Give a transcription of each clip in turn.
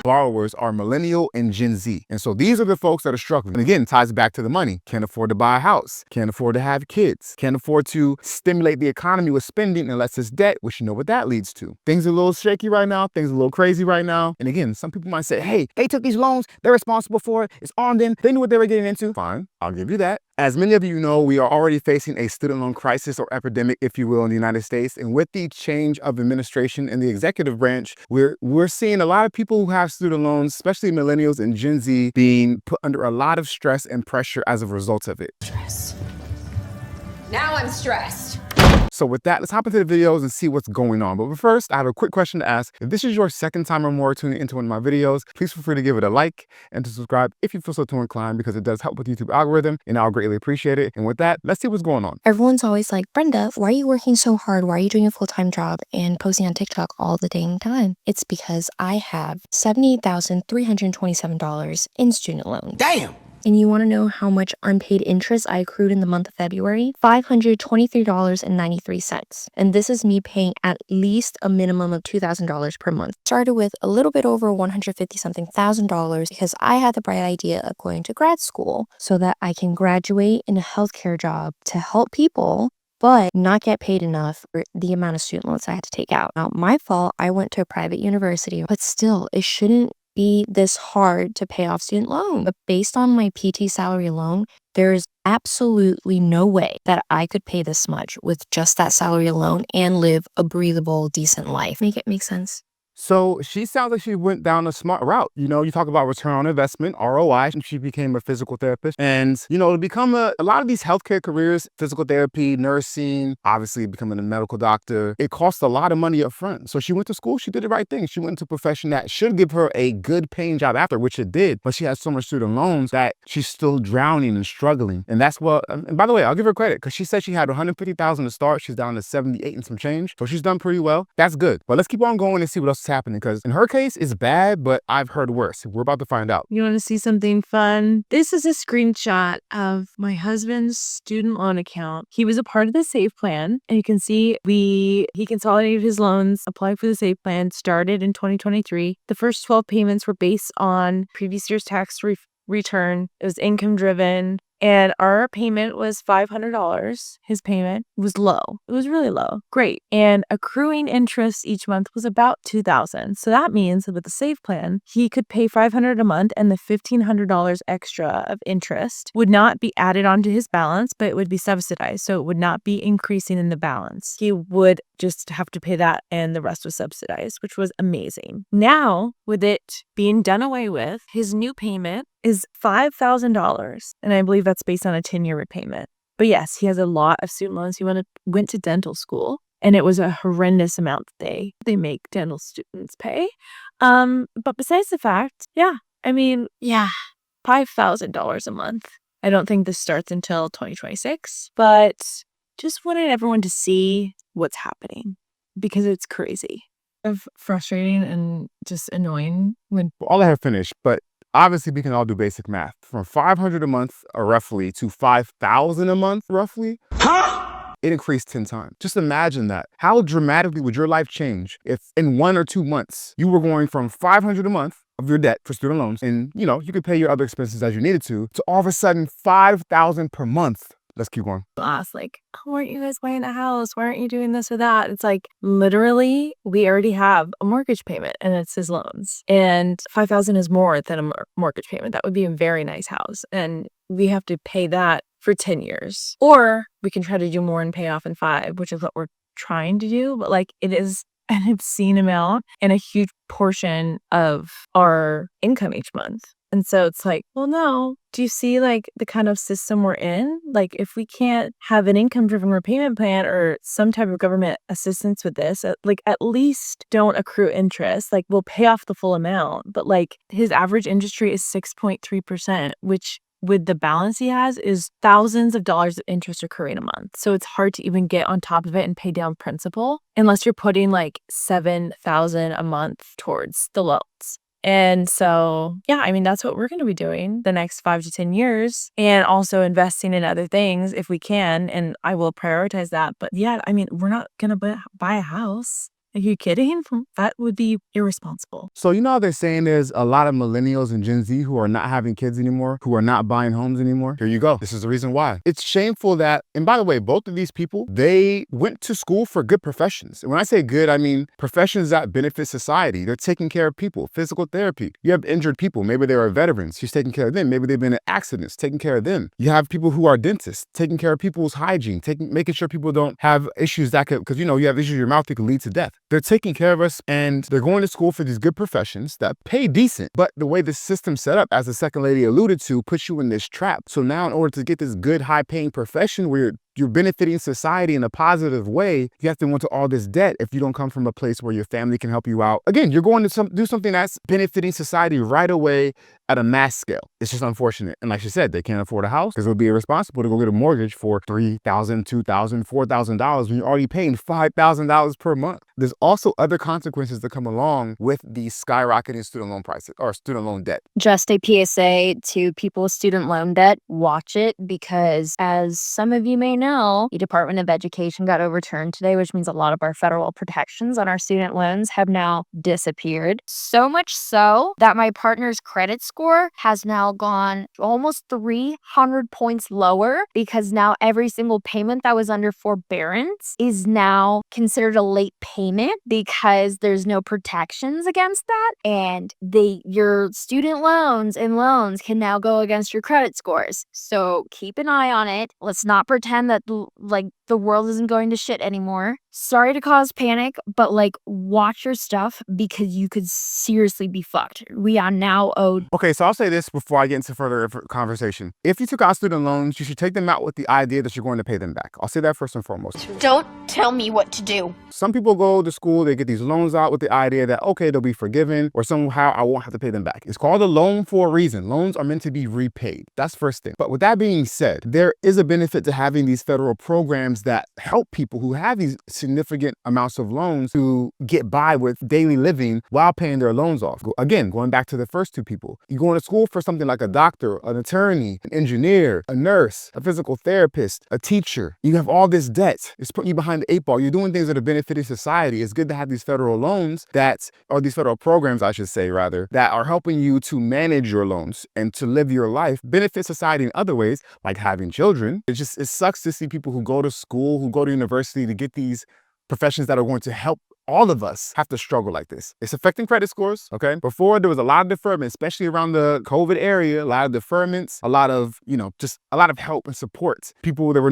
borrowers are Millennial and Gen Z. And so these are the folks that are struggling. And again, it ties back to the money. Can't afford to buy a house. Can't afford to have kids. Can't afford to stimulate the economy with spending unless it's debt, which you know what that leads to. Things are a little shaky right now. Things are a little crazy right now. And again, some people might say, hey, they took these loans. They're responsible for it. It's on them. They knew what they were getting into. Fine, I'll give you that. As many of you know, we are already facing a student loan crisis or epidemic, if you will, in the United States. And with the change of administration in the executive branch, we're seeing a lot of people who have student loans, especially millennials and Gen Z, being put under a lot of stress and pressure as a result of it. Stress. Now I'm stressed. So with that, let's hop into the videos and see what's going on. But first, I have a quick question to ask. If this is your second time or more tuning into one of my videos, please feel free to give it a like and to subscribe if you feel so inclined, because it does help with the YouTube algorithm and I'll greatly appreciate it. And with that, let's see what's going on. Everyone's always like, Brenda, why are you working so hard? Why are you doing a full-time job and posting on TikTok all the dang time? It's because I have $78,327 in student loans. Damn! And you want to know how much unpaid interest I accrued in the month of February? $523.93. And this is me paying at least a minimum of $2,000 per month. Started with a little bit over $150-something thousand because I had the bright idea of going to grad school so that I can graduate in a healthcare job to help people, but not get paid enough for the amount of student loans I had to take out. Now, my fault, I went to a private university, but still, it shouldn't be this hard to pay off student loan. But based on my PT salary alone, there is absolutely no way that I could pay this much with just that salary alone and live a breathable, decent life. Make it make sense? So she sounds like she went down a smart route. You know, you talk about return on investment, ROI, and she became a physical therapist. And, you know, to become a lot of these healthcare careers, physical therapy, nursing, obviously becoming a medical doctor, it costs a lot of money up front. So she went to school, she did the right thing. She went into a profession that should give her a good paying job after, which it did. But she has so much student loans that she's still drowning and struggling. And that's what, and by the way, I'll give her credit because she said she had $150,000 to start. She's down to 78 and some change. So she's done pretty well. That's good. But let's keep on going and see what else is happening, because in her case, it's bad, but I've heard worse. We're about to find out. You want to see something fun? This is a screenshot of my husband's student loan account. He was a part of the SAVE plan, and you can see he consolidated his loans, applied for the SAVE plan, started in 2023. The first 12 payments were based on previous year's tax return. It was income driven. And our payment was $500. His payment was low. It was really low. Great. And accruing interest each month was about $2,000. So that means that with the SAVE plan, he could pay $500 a month, and the $1,500 extra of interest would not be added onto his balance, but it would be subsidized. So it would not be increasing in the balance. He would just have to pay that, and the rest was subsidized, which was amazing. Now, with it being done away with, his new payment is $5,000. And I believe that's based on a 10-year repayment. But yes, he has a lot of student loans. He went to dental school, and it was a horrendous amount that they make dental students pay. But besides the fact, $5,000 a month. I don't think this starts until 2026, but just wanted everyone to see what's happening because it's crazy. Frustrating and just annoying when I'll let her finish, but obviously we can all do basic math. From $500 a month, roughly, to $5,000 a month, roughly. Huh? It increased 10 times. Just imagine that. How dramatically would your life change if in 1 or 2 months you were going from $500 a month of your debt for student loans, and you know, you could pay your other expenses as you needed to all of a sudden $5,000 per month. Let's keep going. Ask like, oh, weren't you guys buying a house? Why aren't you doing this or that? It's like, literally, we already have a mortgage payment and it's his loans. And $5,000 is more than a mortgage payment. That would be a very nice house. And we have to pay that for 10 years. Or we can try to do more and pay off in 5, which is what we're trying to do. But like, it is an obscene amount and a huge portion of our income each month. And so it's like, well, no, do you see like the kind of system we're in? Like if we can't have an income driven repayment plan or some type of government assistance with this, like at least don't accrue interest. Like we'll pay off the full amount, but like his average interest rate is 6.3%, which with the balance he has is thousands of dollars of interest accruing a month. So it's hard to even get on top of it and pay down principal unless you're putting like $7,000 a month towards the loans. And so, yeah, I mean, that's what we're going to be doing the next 5 to 10 years and also investing in other things if we can. And I will prioritize that. But yeah, I mean, we're not going to buy a house Are you kidding? That would be irresponsible. So you know how they're saying there's a lot of millennials and Gen Z who are not having kids anymore, who are not buying homes anymore? Here you go. This is the reason why. It's shameful that, and by the way, both of these people, they went to school for good professions. And when I say good, I mean professions that benefit society. They're taking care of people, physical therapy. You have injured people. Maybe they are veterans. She's taking care of them. Maybe they've been in accidents, taking care of them. You have people who are dentists, taking care of people's hygiene, making sure people don't have issues that could, because you know, you have issues in your mouth that could lead to death. They're taking care of us and they're going to school for these good professions that pay decent. But the way the system's set up, as the second lady alluded to, puts you in this trap. So now in order to get this good, high-paying profession where you're benefiting society in a positive way, you have to go into all this debt if you don't come from a place where your family can help you out. Again, you're going to do something that's benefiting society right away at a mass scale. It's just unfortunate. And like she said, they can't afford a house because it would be irresponsible to go get a mortgage for $3,000, $2,000, $4,000 when you're already paying $5,000 per month. There's also other consequences that come along with the skyrocketing student loan prices or student loan debt. Just a PSA to people with student loan debt, watch it, because as some of you may know, the Department of Education got overturned today, which means a lot of our federal protections on our student loans have now disappeared. So much so that my partner's credit score has now gone almost 300 points lower because now every single payment that was under forbearance is now considered a late payment because there's no protections against that. And your student loans and loans can now go against your credit scores. So keep an eye on it. Let's not pretend that the world isn't going to shit anymore. Sorry to cause panic, but watch your stuff because you could seriously be fucked. We are now owed. Okay, so I'll say this before I get into further conversation. If you took out student loans, you should take them out with the idea that you're going to pay them back. I'll say that first and foremost. Don't tell me what to do. Some people go to school, they get these loans out with the idea that, okay, they'll be forgiven or somehow I won't have to pay them back. It's called a loan for a reason. Loans are meant to be repaid. That's first thing. But with that being said, there is a benefit to having these federal programs that help people who have these significant amounts of loans to get by with daily living while paying their loans off. Again, going back to the first two people, you go to school for something like a doctor, an attorney, an engineer, a nurse, a physical therapist, a teacher. You have all this debt. It's putting you behind the 8 ball. You're doing things that are benefiting society. It's good to have these federal loans or these federal programs, I should say, rather, that are helping you to manage your loans and to live your life, benefit society in other ways, like having children. It sucks to see people who go to school, who go to university to get these professions that are going to help all of us have to struggle like this. It's affecting credit scores, okay? Before, there was a lot of deferment, especially around the COVID area, a lot of deferments, a lot of, just a lot of help and support. People, there were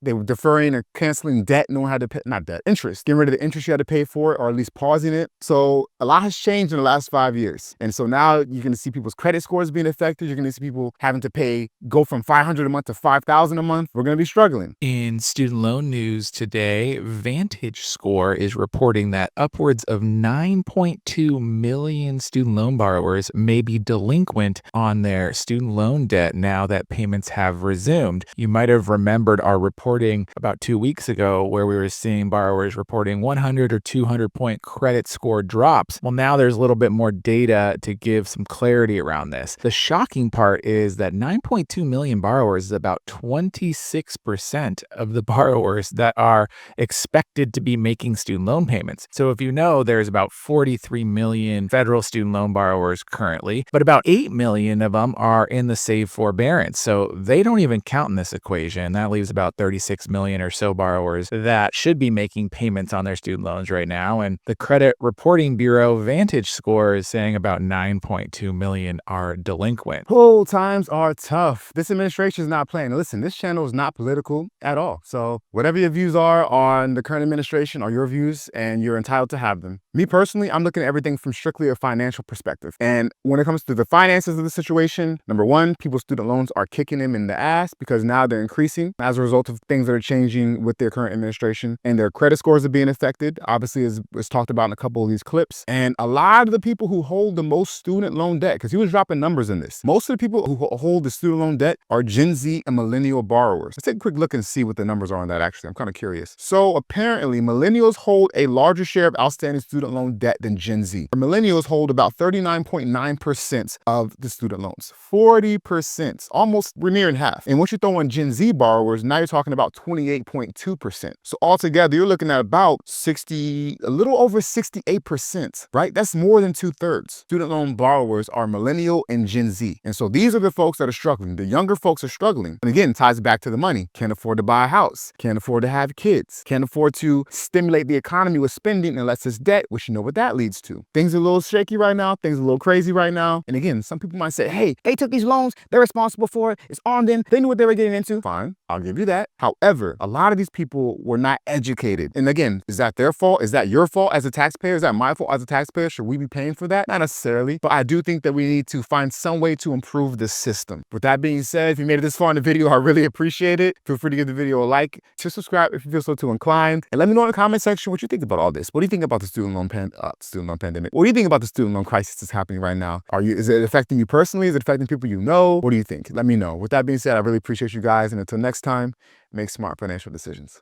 they were deferring or canceling debt. No one had to pay, not debt, interest. Getting rid of the interest you had to pay for it, or at least pausing it. So a lot has changed in the last 5 years. And so now you're gonna see people's credit scores being affected. You're gonna see people having to go from $500 a month to $5,000 a month. We're gonna be struggling. In student loan news today, Vantage Score is reporting that upwards of 9.2 million student loan borrowers may be delinquent on their student loan debt now that payments have resumed. You might have remembered our reporting about 2 weeks ago where we were seeing borrowers reporting 100 or 200 point credit score drops. Well, now there's a little bit more data to give some clarity around this. The shocking part is that 9.2 million borrowers is about 26% of the borrowers that are expected to be making student loan payments. So if you know, there's about 43 million federal student loan borrowers currently, but about 8 million of them are in the save forbearance. So they don't even count in this equation. That leaves about 36 million or so borrowers that should be making payments on their student loans right now. And the credit reporting bureau Vantage Score is saying about 9.2 million are delinquent. Oh, times are tough. This administration is not playing. Listen, this channel is not political at all. So whatever your views are on the current administration are your views and you're entitled to have them. Me personally, I'm looking at everything from strictly a financial perspective. And when it comes to the finances of the situation, number one, people's student loans are kicking them in the ass because now they're increasing as a result of things that are changing with their current administration, and their credit scores are being affected, obviously, as was talked about in a couple of these clips. And a lot of the people who hold the most student loan debt, because he was dropping numbers in this, most of the people who hold the student loan debt are Gen Z and millennial borrowers. Let's take a quick look and see what the numbers are on that, actually. I'm kind of curious. So apparently, Millennials hold a larger share of outstanding student loan debt than Gen Z. Millennials hold about 39.9% of the student loans. 40%, almost we're nearing half. And once you throw in Gen Z borrowers, now you're talking about 28.2%. So altogether, you're looking at about 60, a little over 68%, right? That's more than 2/3. Student loan borrowers are millennial and Gen Z. And so these are the folks that are struggling. The younger folks are struggling. And again, it ties back to the money. Can't afford to buy a house. Can't afford to have kids. Can't afford to stimulate the economy with spending unless it's debt, which you know what that leads to. Things are a little shaky right now. Things are a little crazy right now. And again, some people might say, hey, they took these loans. They're responsible for it. It's on them. They knew what they were getting into. Fine, I'll give you that. However, a lot of these people were not educated. And again, is that their fault? Is that your fault as a taxpayer? Is that my fault as a taxpayer? Should we be paying for that? Not necessarily, but I do think that we need to find some way to improve the system. With that being said, if you made it this far in the video, I really appreciate it. Feel free to give the video a like, to subscribe if you feel so too inclined, and let me know in the comment section what you think about all this. What do you think about the student loan pandemic? What do you think about the student loan crisis that's happening right now? Is it affecting you personally? Is it affecting people you know? What do you think? Let me know. With that being said, I really appreciate you guys, and until next time, make smart financial decisions.